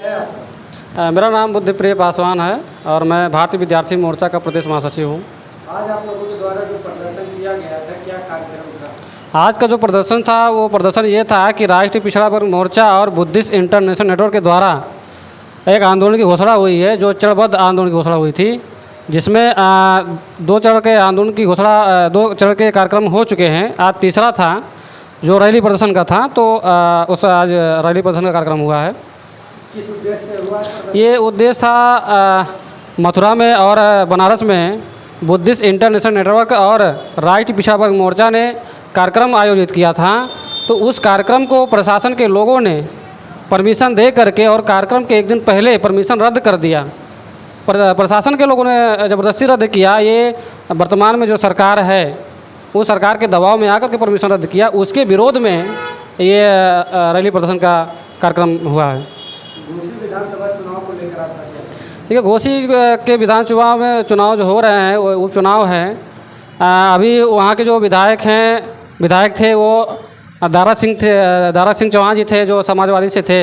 मेरा नाम बुद्धिप्रिय पासवान है और मैं भारतीय विद्यार्थी मोर्चा का प्रदेश महासचिव हूँ। आज आप लोगों के द्वारा जो प्रदर्शन किया गया था, क्या कार्यक्रम था? आज का जो प्रदर्शन था वो प्रदर्शन ये था कि राष्ट्रीय पिछड़ा वर्ग मोर्चा और बुद्धिस्ट इंटरनेशनल नेटवर्क के द्वारा एक आंदोलन की घोषणा हुई है, जो चरणबद्ध आंदोलन की घोषणा हुई थी, जिसमें दो चरण के आंदोलन की घोषणा, दो चरण के कार्यक्रम हो चुके हैं। आज तीसरा था जो रैली प्रदर्शन का था, तो उस आज रैली प्रदर्शन का कार्यक्रम हुआ है। किस उद्देश्य से हुआ? ये उद्देश्य था मथुरा में और बनारस में बुद्धिस्ट इंटरनेशनल नेटवर्क और राष्ट्रीय पिछड़ा वर्ग मोर्चा ने कार्यक्रम आयोजित किया था। तो उस कार्यक्रम को प्रशासन के लोगों ने परमिशन दे करके और कार्यक्रम के एक दिन पहले परमिशन रद्द कर दिया। प्रशासन के लोगों ने ज़बरदस्ती रद्द किया। ये वर्तमान में जो सरकार है वो सरकार के दबाव में आकर के परमिशन रद्द किया। उसके विरोध में ये रैली प्रदर्शन का कार्यक्रम हुआ है। घोसी विधानसभा चुनाव को लेकर आपका क्या? देखिए, घोसी के विधानसभा में चुनाव जो हो रहे हैं वो उपचुनाव है। अभी वहाँ के जो विधायक थे वो दारा सिंह चौहान जी थे, जो समाजवादी से थे।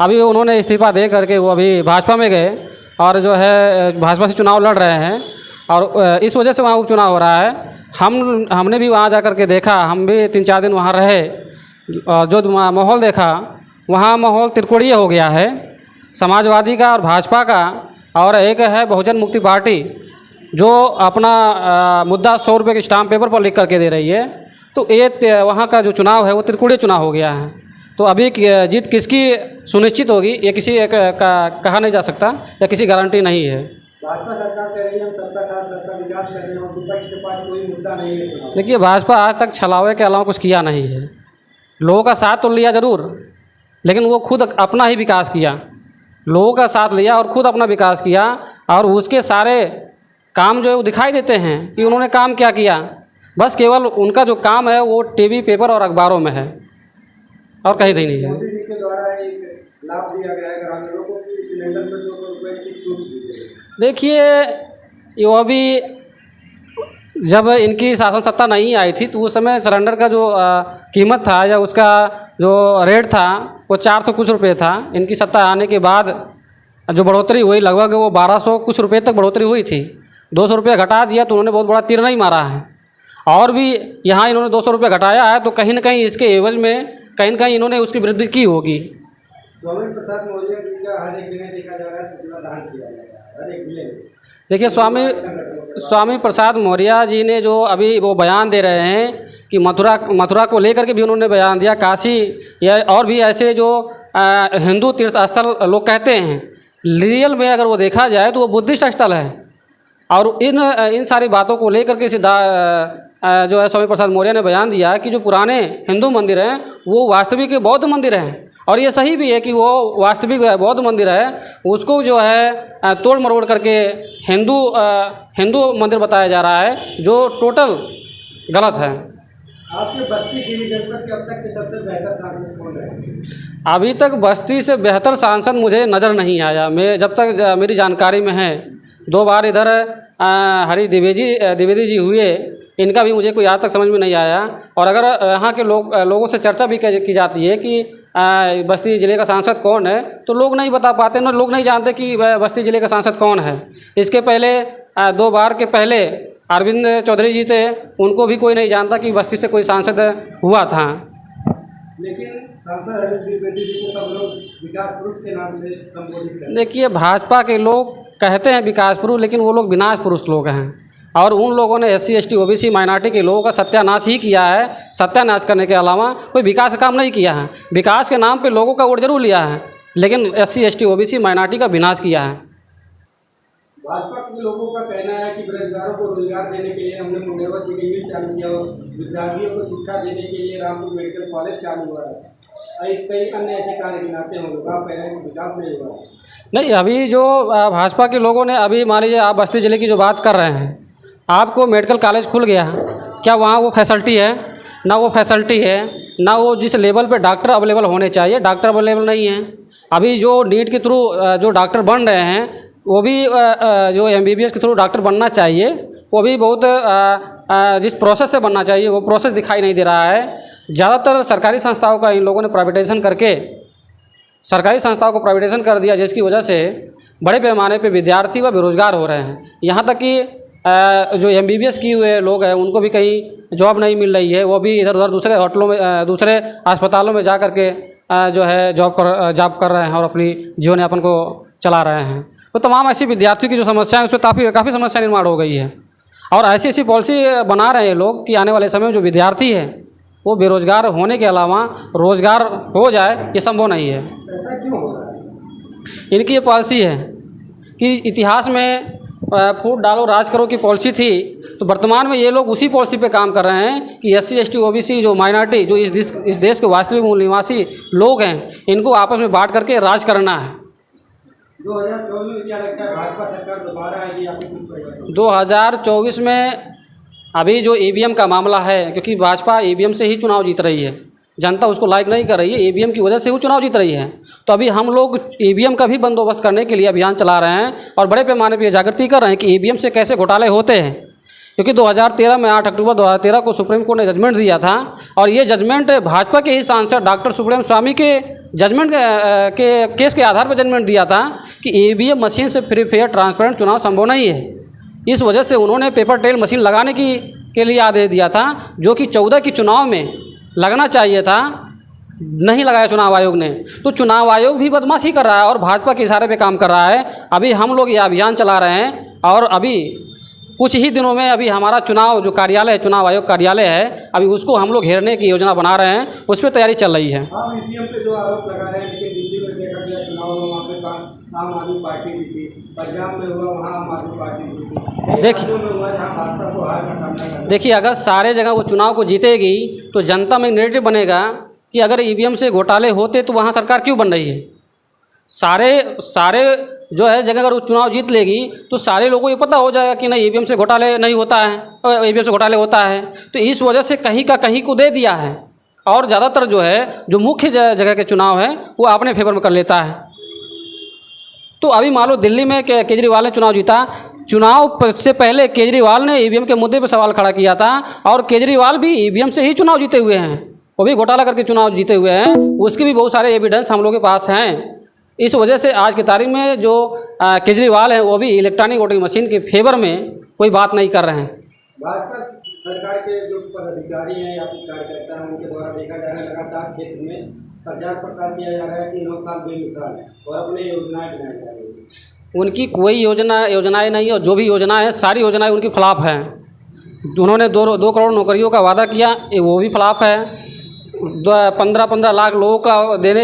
अभी उन्होंने इस्तीफा दे करके वो अभी भाजपा में गए और जो है भाजपा से चुनाव लड़ रहे हैं और इस वजह से वहाँ उपचुनाव हो रहा है। हमने भी वहाँ जा कर के देखा, हम भी 3-4 दिन वहाँ रहे और जो माहौल देखा, वहाँ माहौल त्रिकोणीय हो गया है, समाजवादी का और भाजपा का, और एक है बहुजन मुक्ति पार्टी जो अपना मुद्दा 100 रुपये के स्टाम्प पेपर पर लिख करके दे रही है। तो ये वहाँ का जो चुनाव है वो त्रिकोणीय चुनाव हो गया है। तो अभी जीत किसकी सुनिश्चित होगी ये किसी कहा नहीं जा सकता या किसी गारंटी नहीं है। भाजपा सरकार कह रही है हम सबका साथ सबका विकास कर रहे हैं और विपक्ष के पास कोई मुद्दा नहीं है चुनाव। देखिए, भाजपा आज तक छलावे के अलावा कुछ किया नहीं है। लोगों का साथ तो लिया ज़रूर, लेकिन वो खुद अपना ही विकास किया। लोगों का साथ लिया और खुद अपना विकास किया, और उसके सारे काम जो है वो दिखाई देते हैं कि उन्होंने काम क्या किया। बस केवल उनका जो काम है वो टीवी, पेपर और अखबारों में है और कहीं नहीं है। मोदी जी के द्वारा एक लाभ दिया गया है ग्रामीणों को कि सिलेंडर पर 200 रुपये की छूट दी गई। देखिए, ये अभी जब इनकी शासन सत्ता नहीं आई थी तो उस समय सिलेंडर का जो कीमत था या उसका जो रेट था वो 400 कुछ रुपये था। इनकी सत्ता आने के बाद जो बढ़ोतरी हुई, लगभग वो 1200 कुछ रुपये तक बढ़ोतरी हुई थी। 200 रुपये घटा दिया तो उन्होंने बहुत बड़ा तीर नहीं मारा है। और भी यहाँ इन्होंने 200 रुपये घटाया है, तो कहीं ना कहीं इसके एवज में कहीं ना कहीं इन्होंने उसकी वृद्धि की होगी। स्वामी प्रसाद मौर्य जी का हर एक जिले देखा जा रहा है कितना दान किया जाएगा हर एक जिले में। देखिए, स्वामी प्रसाद मौर्य जी ने जो अभी वो बयान दे रहे हैं कि मथुरा को लेकर के भी उन्होंने बयान दिया, काशी या और भी ऐसे जो हिंदू तीर्थ स्थल लोग कहते हैं, रियल में अगर वो देखा जाए तो वो बुद्धिस्ट स्थल है। और इन सारी बातों को लेकर के जो है स्वामी प्रसाद मौर्य ने बयान दिया कि जो पुराने हिंदू मंदिर हैं वो वास्तविक बौद्ध मंदिर हैं, और ये सही भी है कि वो वास्तविक बौद्ध मंदिर है। उसको जो है तोड़ मरोड़ करके हिंदू मंदिर बताया जा रहा है, जो टोटल गलत है। आपके बस्ती जिले जनपद के अब तक के सबसे बेहतर सांसद कौन है? अभी तक बस्ती से बेहतर सांसद मुझे नज़र नहीं आया। मैं जब तक मेरी जानकारी में है, 2 बार इधर हरी द्विवेदी जी हुए, इनका भी मुझे कोई आज तक समझ में नहीं आया। और अगर यहाँ के लोगों से चर्चा भी की जाती है कि बस्ती ज़िले का सांसद कौन है, तो लोग नहीं बता पाते ना, लोग नहीं जानते कि बस्ती ज़िले का सांसद कौन है। इसके पहले 2 बार के पहले अरविंद चौधरी जी थे, उनको भी कोई नहीं जानता कि बस्ती से कोई सांसद हुआ था। लेकिन सांसद हरी द्विवेदी जी को सब लोग विकास पुरुष के नाम से संबोधित करते हैं। देखिए, भाजपा के लोग कहते हैं विकास पुरुष, लेकिन वो लोग विनाश पुरुष लोग हैं। और उन लोगों ने SC ST OBC माइनॉरिटी के लोगों का सत्यानाश ही किया है। सत्यानाश करने के अलावा कोई विकास का काम नहीं किया है। विकास के नाम पे लोगों का वोट जरूर लिया है, लेकिन SC ST OBC माइनॉरिटी का विनाश किया है। भाजपा के लोगों का कहना है कि बेरोजगारों को रोजगार देने के लिए हमने मुंडेरवा चीनी मिल चालू किया, विद्यार्थियों को शिक्षा देने के लिए रामपुर मेडिकल कॉलेज चालू हुआ है, कई अन्य ऐसे कार्य गिनाते होंगे। आप कह रहे हैं कि विकास नहीं हुआ। नहीं, अभी जो भाजपा के लोगों ने, अभी मान लीजिए आप बस्ती ज़िले की जो बात कर रहे हैं, आपको मेडिकल कॉलेज खुल गया, क्या वहाँ वो फैसिलिटी है? ना वो फैसिलिटी है, ना वो जिस लेवल पे डॉक्टर अवेलेबल होने चाहिए डॉक्टर अवेलेबल नहीं है। अभी जो नीट के थ्रू जो डॉक्टर बन रहे हैं, वो भी जो MBBS के थ्रू डॉक्टर बनना चाहिए, वो भी बहुत जिस प्रोसेस से बनना चाहिए वो प्रोसेस दिखाई नहीं दे रहा है। ज़्यादातर सरकारी संस्थाओं का इन लोगों ने प्राइवेटाइजेशन करके सरकारी संस्थाओं को प्राइवेटाइजेशन कर दिया, जिसकी वजह से बड़े पैमाने पे विद्यार्थी व बेरोजगार हो रहे हैं। यहाँ तक कि जो MBBS किए हुए लोग हैं उनको भी कहीं जॉब नहीं मिल रही है, वो भी इधर उधर दूसरे होटलों में दूसरे अस्पतालों में जा कर के जो है जॉब कर रहे हैं और अपनी जीवन यापन को चला रहे हैं। तो तमाम ऐसी विद्यार्थियों की जो समस्याएं उसमें काफ़ी समस्या निर्माण हो गई है। और ऐसी पॉलिसी बना रहे हैं लोग कि आने वाले समय में जो विद्यार्थी है वो बेरोजगार होने के अलावा रोजगार हो जाए, ये संभव नहीं है। ऐसा क्यों हो रहा है? इनकी ये पॉलिसी है कि इतिहास में फूट डालो राज करो की पॉलिसी थी, तो वर्तमान में ये लोग उसी पॉलिसी पे काम कर रहे हैं कि SC ST OBC जो माइनॉरिटी जो इस देश के वास्तविक मूल निवासी लोग हैं, इनको आपस में बांट करके राज करना है। 2024 में क्या लगता है, भाजपा सरकार दोबारा आएगी या फिर कुछ परिवर्तन? 2024 में अभी जो EVM का मामला है, क्योंकि भाजपा EVM से ही चुनाव जीत रही है, जनता उसको लाइक नहीं कर रही है, EVM की वजह से वो चुनाव जीत रही है। तो अभी हम लोग EVM का भी बंदोबस्त करने के लिए अभियान चला रहे हैं और बड़े पैमाने पर जागृति कर रहे हैं कि EVM से कैसे घोटाले होते हैं। क्योंकि 2013 में 8 अक्टूबर 2013 को सुप्रीम कोर्ट ने जजमेंट दिया था और ये जजमेंट भाजपा के ही सांसद डॉक्टर सुब्रमण्यम स्वामी के जजमेंट के केस के आधार पर जजमेंट दिया था कि EVM मशीन से फ्री फेयर ट्रांसपेरेंट चुनाव संभव नहीं है। इस वजह से उन्होंने पेपर ट्रेल मशीन लगाने के लिए आदेश दिया था, जो कि 14 की चुनाव में लगना चाहिए था, नहीं लगाया चुनाव आयोग ने। तो चुनाव आयोग भी बदमाशी कर रहा है और भाजपा के इशारे पे काम कर रहा है। अभी हम लोग ये अभियान चला रहे हैं और अभी कुछ ही दिनों में अभी हमारा चुनाव जो कार्यालय है, चुनाव आयोग कार्यालय है, अभी उसको हम लोग घेरने की योजना बना रहे हैं, उस पर तैयारी चल रही है। आप EVM पे जो आरोप लगा रहे हैं, लेकिन दिल्ली में देखा गया चुनाव में वहाँ पे आम आदमी पार्टी भी थी, पंजाब में हुआ वहाँ आम आदमी पार्टी भी थी, देखिए अगर सारे जगह वो चुनाव को जीतेगी तो जनता में नेगेटिव बनेगा कि अगर EVM से घोटाले होते तो वहाँ सरकार क्यों बन रही है। सारे जो है जगह अगर वो चुनाव जीत लेगी तो सारे लोगों को ये पता हो जाएगा कि नहीं EVM से घोटाले नहीं होता है, EVM से घोटाले होता है। तो इस वजह से कहीं का कहीं को दे दिया है और ज़्यादातर जो है जो मुख्य जगह के चुनाव है वो अपने फेवर में कर लेता है। तो अभी मान लो दिल्ली में केजरीवाल ने चुनाव जीता, चुनाव से पहले केजरीवाल ने EVM के मुद्दे पर सवाल खड़ा किया था और केजरीवाल भी EVM से ही चुनाव जीते हुए हैं, वो भी घोटाला करके चुनाव जीते हुए हैं, उसके भी बहुत सारे एविडेंस हम लोग के पास हैं। इस वजह से आज की तारीख में जो केजरीवाल हैं वो भी इलेक्ट्रॉनिक वोटिंग मशीन के फेवर में कोई बात नहीं कर रहे हैं। भाजपा सरकार के जो पदाधिकारी हैं या फिर कार्यकर्ता हैं उनके द्वारा देखा जा रहा है लगातार क्षेत्र में प्रचार प्रसार किया जा रहा है कि 9 साल बेमिसाल है और अपने योजनाएं बनाई जा रही है। उनकी कोई योजनाएं नहीं है और जो भी योजनाएं हैं सारी योजनाएं उनकी फ्लॉप हैं। उन्होंने 2 करोड़ नौकरियों का वादा किया, वो भी फ्लॉप है। 15 लाख लोगों का देने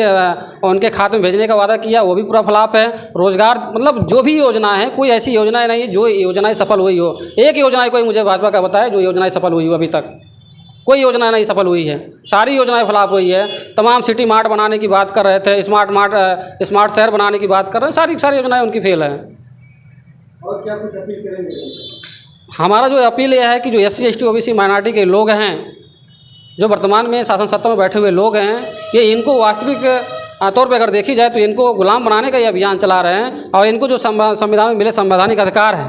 उनके खाते में भेजने का वादा किया, वो भी पूरा फ्लॉप है। रोजगार मतलब जो भी योजना है, कोई ऐसी योजनाएं नहीं है जो योजनाएं सफल हुई हो। एक योजना कोई मुझे भाजपा का बताए जो योजनाएं सफल हुई हो, अभी तक कोई योजना नहीं सफल हुई है, सारी योजनाएं फ्लॉप हुई है। तमाम सिटी मार्ट बनाने की बात कर रहे थे, स्मार्ट शहर बनाने की बात कर रहे हैं, सारी योजनाएं उनकी फेल है। और क्या कुछ अपील करेंगे? हमारा जो अपील यह है कि जो SC ST OBC माइनॉरिटी के लोग हैं, जो वर्तमान में शासन सत्ता में बैठे हुए लोग हैं, ये इनको वास्तविक तौर पे अगर देखी जाए तो इनको गुलाम बनाने का ये अभियान चला रहे हैं और इनको जो संविधान में मिले संवैधानिक अधिकार है,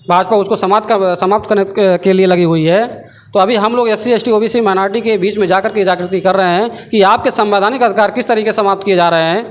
भाजपा उसको समाप्त करने के लिए लगी हुई है। तो अभी हम लोग SC ST OBC माइनॉरिटी के बीच में जाकर के जागृति कर रहे हैं कि आपके संवैधानिक अधिकार किस तरीके से समाप्त किए जा रहे हैं।